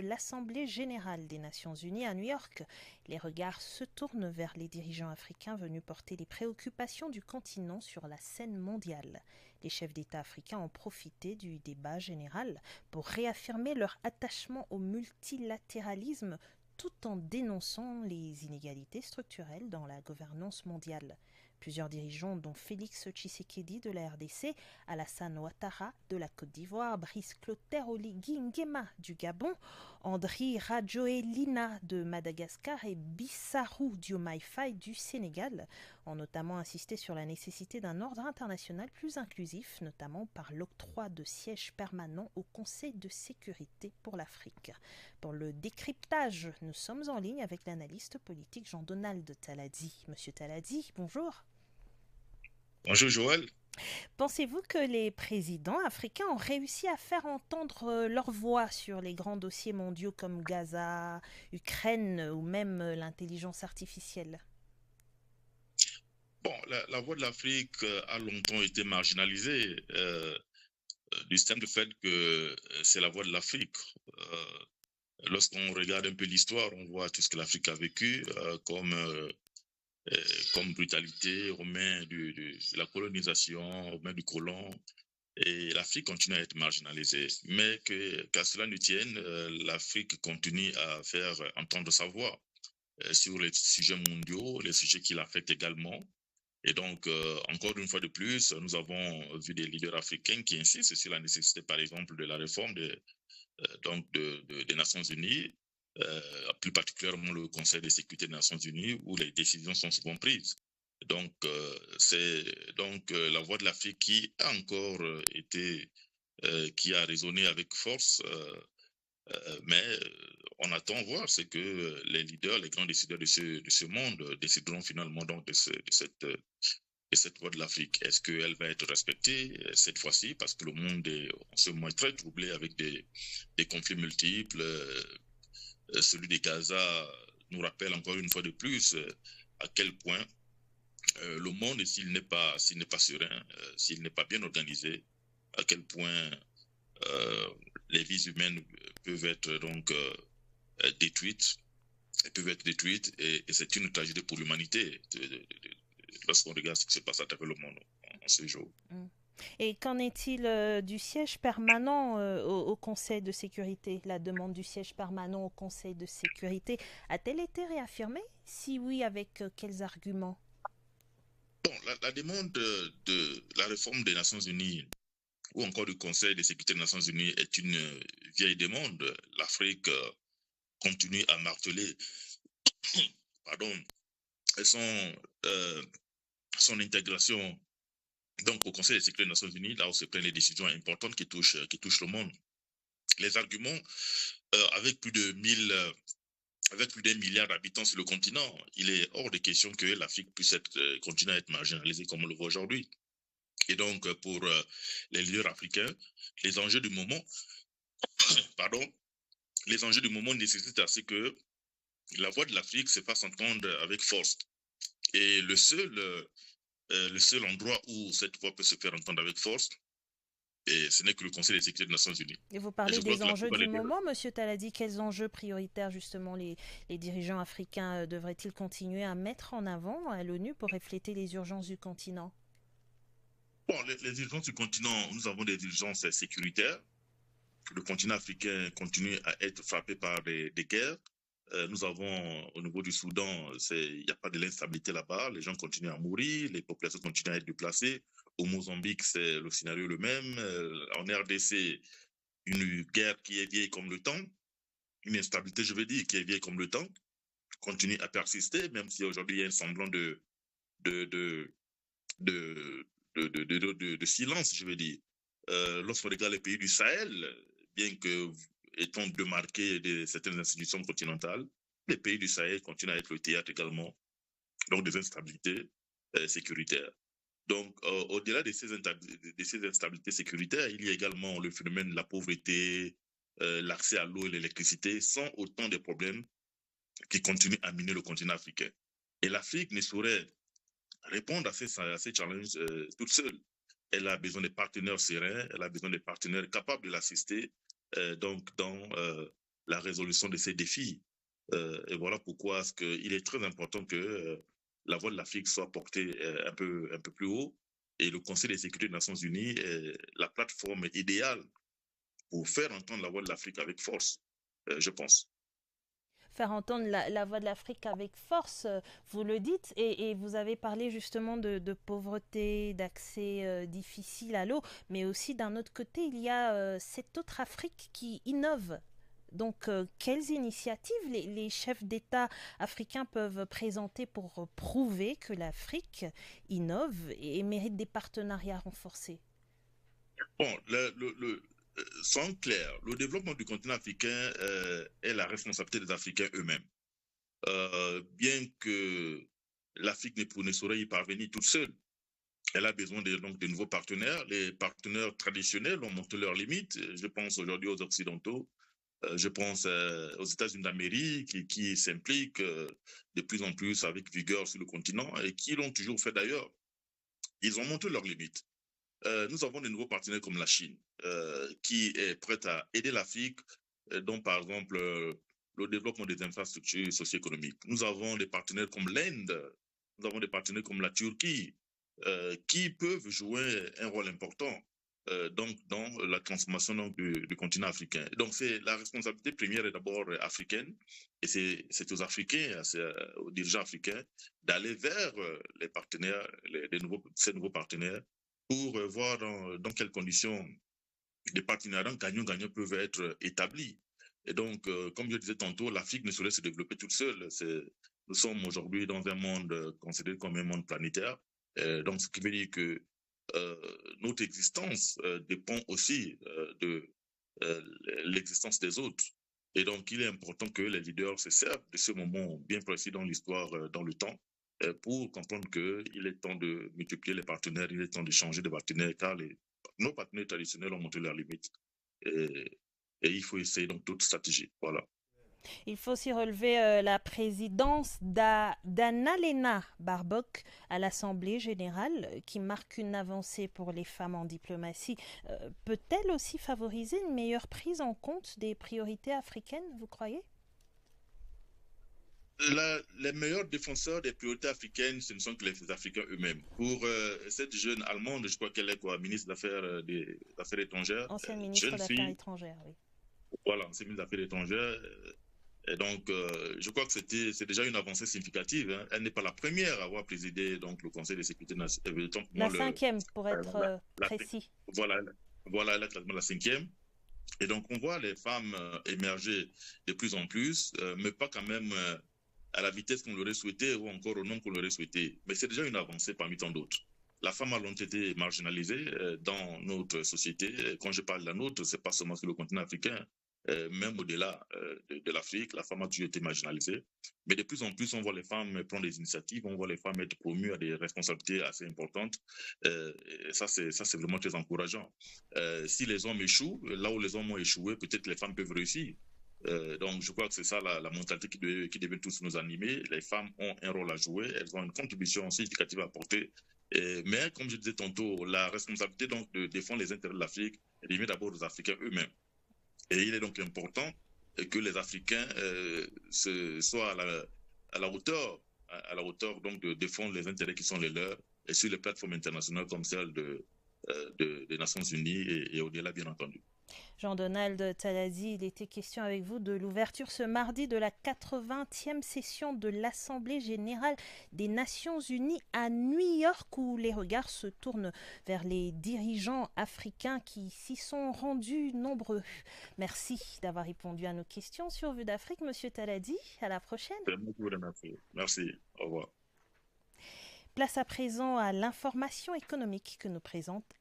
L'Assemblée générale des Nations unies à New York, les regards se tournent vers les dirigeants africains venus porter les préoccupations du continent sur la scène mondiale. Les chefs d'État africains ont profité du débat général pour réaffirmer leur attachement au multilatéralisme tout en dénonçant les inégalités structurelles dans la gouvernance mondiale. Plusieurs dirigeants, dont Félix Tshisekedi de la RDC, Alassane Ouattara de la Côte d'Ivoire, Brice Clotaire Oligui Nguema du Gabon, Andry Rajoelina de Madagascar et Bissarou Diomaye Faye du Sénégal, ont notamment insisté sur la nécessité d'un ordre international plus inclusif, notamment par l'octroi de sièges permanents au Conseil de sécurité pour l'Afrique. Pour le décryptage, nous sommes en ligne avec l'analyste politique Jean-Donald Taladi. Monsieur Taladi, bonjour. Bonjour Joël. Pensez-vous que les présidents africains ont réussi à faire entendre leur voix sur les grands dossiers mondiaux comme Gaza, Ukraine ou même l'intelligence artificielle? Bon, la voix de l'Afrique a longtemps été marginalisée du simple fait que c'est la voix de l'Afrique. Euh, Lorsqu'on regarde un peu l'histoire, on voit tout ce que l'Afrique a vécu comme brutalité aux mains de la colonisation, aux mains du colon. Et l'Afrique continue à être marginalisée. Mais qu'à cela ne tienne, l'Afrique continue à faire entendre sa voix sur les sujets mondiaux, les sujets qui l'affectent également. Et donc, encore une fois de plus, nous avons vu des leaders africains qui insistent sur la nécessité, par exemple, de la réforme des Nations Unies, plus particulièrement le Conseil de sécurité des Nations Unies, où les décisions sont souvent prises. Donc, c'est donc la voix de l'Afrique qui a encore qui a résonné avec force, mais on attend voir ce que les leaders, les grands décideurs de ce monde décideront finalement donc de cette voix de l'Afrique. Est-ce qu'elle va être respectée cette fois-ci? Parce que le monde est en ce moment très troublé avec des conflits multiples. Celui de Gaza nous rappelle encore une fois de plus à quel point le monde, s'il n'est pas serein, s'il n'est pas bien organisé, à quel point les vies humaines peuvent être donc détruites, et c'est une tragédie pour l'humanité lorsqu'on regarde ce qui se passe à travers le monde en ce jour. Mm. Et qu'en est-il du siège permanent au Conseil de sécurité? La demande du siège permanent au Conseil de sécurité a-t-elle été réaffirmée? Si oui, avec quels arguments? Bon, la demande de la réforme des Nations Unies ou encore du Conseil de sécurité des Nations Unies est une vieille demande. L'Afrique continue à marteler pardon, euh, son intégration donc au Conseil de sécurité des Nations Unies, là où se prennent les décisions importantes qui touchent le monde. Les arguments, avec plus de 1000 avec plus d'1 milliard d'habitants sur le continent, il est hors de question que l'Afrique puisse continuer à être marginalisée comme on le voit aujourd'hui. Et donc, pour les leaders africains, les enjeux du moment, pardon, les enjeux du moment nécessitent à ce que la voix de l'Afrique se fasse entendre avec force. Et le seul endroit où cette voix peut se faire entendre avec force, et ce n'est que le Conseil de sécurité des Nations Unies. Et vous Et parlez je crois des que la enjeux plupart du des leaders. moment, Monsieur Taladi. Quels enjeux prioritaires, justement, les dirigeants africains devraient-ils continuer à mettre en avant à l'ONU pour refléter les urgences du continent? Bon, les urgences du continent, nous avons des urgences sécuritaires. Le continent africain continue à être frappé par des guerres. Nous avons au niveau du Soudan, il n'y a pas de l'instabilité là-bas, les gens continuent à mourir, les populations continuent à être déplacées. Au Mozambique, c'est le scénario le même. En RDC, une guerre qui est vieille comme le temps, une instabilité, je veux dire, qui est vieille comme le temps, continue à persister, même si aujourd'hui il y a un semblant de, de, de, de silence, je veux dire. Lorsqu'on regarde les pays du Sahel, bien que étant démarqués de certaines institutions continentales, les pays du Sahel continuent à être le théâtre également donc des instabilités sécuritaires. Donc, au-delà de ces instabilités sécuritaires, il y a également le phénomène de la pauvreté, l'accès à l'eau et l'électricité, sont autant de problèmes qui continuent à miner le continent africain. Et l'Afrique ne saurait répondre à ces challenges toute seule. Elle a besoin de partenaires sereins, elle a besoin de partenaires capables de l'assister donc dans la résolution de ces défis. Et voilà pourquoi il est très important que la voix de l'Afrique soit portée un peu plus haut. Et le Conseil de sécurité des Nations Unies est la plateforme idéale pour faire entendre la voix de l'Afrique avec force, je pense. Faire entendre la voix de l'Afrique avec force, vous le dites, et vous avez parlé justement de pauvreté, d'accès difficile à l'eau, mais aussi d'un autre côté, il y a cette autre Afrique qui innove. Donc, quelles initiatives les chefs d'État africains peuvent présenter pour prouver que l'Afrique innove et mérite des partenariats renforcés? Bon, soyons clairs, le développement du continent africain est la responsabilité des Africains eux-mêmes. Bien que l'Afrique ne saurait y parvenir toute seule, elle a besoin donc, de nouveaux partenaires. Les partenaires traditionnels ont montré leurs limites. Je pense aujourd'hui aux Occidentaux. Je pense aux États-Unis d'Amérique qui s'impliquent de plus en plus avec vigueur sur le continent et qui l'ont toujours fait d'ailleurs. Ils ont montré leurs limites. Nous avons de nouveaux partenaires comme la Chine qui est prête à aider l'Afrique, dont par exemple le développement des infrastructures socio-économiques. Nous avons des partenaires comme l'Inde, nous avons des partenaires comme la Turquie qui peuvent jouer un rôle important donc dans la transformation donc, du continent africain. Donc c'est la responsabilité première est d'abord africaine et c'est aux Africains, aux dirigeants africains d'aller vers les partenaires, ces nouveaux partenaires pour voir dans quelles conditions des partenariats gagnants-gagnants peuvent être établis. Et donc, comme je disais tantôt, l'Afrique ne saurait se développer toute seule. Nous sommes aujourd'hui dans un monde considéré comme un monde planétaire. Donc, ce qui veut dire que notre existence dépend aussi de l'existence des autres. Et donc, il est important que les leaders se servent de ce moment bien précis dans l'histoire, dans le temps, pour comprendre qu'il est temps de multiplier les partenaires, il est temps de changer de partenaires, car nos partenaires traditionnels ont montré leurs limites. Et il faut essayer donc d'autres stratégies. Voilà. Il faut aussi relever la présidence d'Annalena Baerbock à l'Assemblée générale, qui marque une avancée pour les femmes en diplomatie. Peut-elle aussi favoriser une meilleure prise en compte des priorités africaines, vous croyez? Les meilleurs défenseurs des priorités africaines, ce ne sont que les Africains eux-mêmes. Pour cette jeune Allemande, je crois qu'elle est quoi, ministre des Affaires étrangères, Ancienne ministre jeune d'Affaires fille, étrangères, oui. voilà, ancienne ministre des Affaires étrangères. Et donc, je crois que c'est déjà une avancée significative. Hein. Elle n'est pas la première à avoir présidé donc, le Conseil de sécurité nationale. La cinquième, pour être La, précis. voilà, voilà, elle est quasiment la cinquième. Et donc, on voit les femmes émerger de plus en plus, mais pas quand même à la vitesse qu'on l'aurait souhaité ou encore au nombre qu'on l'aurait souhaité. Mais c'est déjà une avancée parmi tant d'autres. La femme a longtemps été marginalisée dans notre société. Quand je parle de la nôtre, c'est pas seulement sur le continent africain, même au-delà de l'Afrique, la femme a toujours été marginalisée. Mais de plus en plus, on voit les femmes prendre des initiatives, on voit les femmes être promues à des responsabilités assez importantes. Et ça, c'est vraiment très encourageant. Si les hommes échouent, là où les hommes ont échoué, peut-être les femmes peuvent réussir. Donc, je crois que c'est ça la mentalité qui devait tous nous animer. Les femmes ont un rôle à jouer, elles ont une contribution significative à apporter. Mais, comme je disais tantôt, la responsabilité donc de défendre les intérêts de l'Afrique revient d'abord aux Africains eux-mêmes. Et il est donc important que les Africains soient à la hauteur donc de défendre les intérêts qui sont les leurs et sur les plateformes internationales comme celle des Nations Unies et au-delà, bien entendu. Jean-Donald Talazi, il était question avec vous de l'ouverture ce mardi de la 80e session de l'Assemblée générale des Nations unies à New York, où les regards se tournent vers les dirigeants africains qui s'y sont rendus nombreux. Merci d'avoir répondu à nos questions sur Vue d'Afrique, Monsieur Taladi. À la prochaine. Merci. Au revoir. Place à présent à l'information économique que nous présente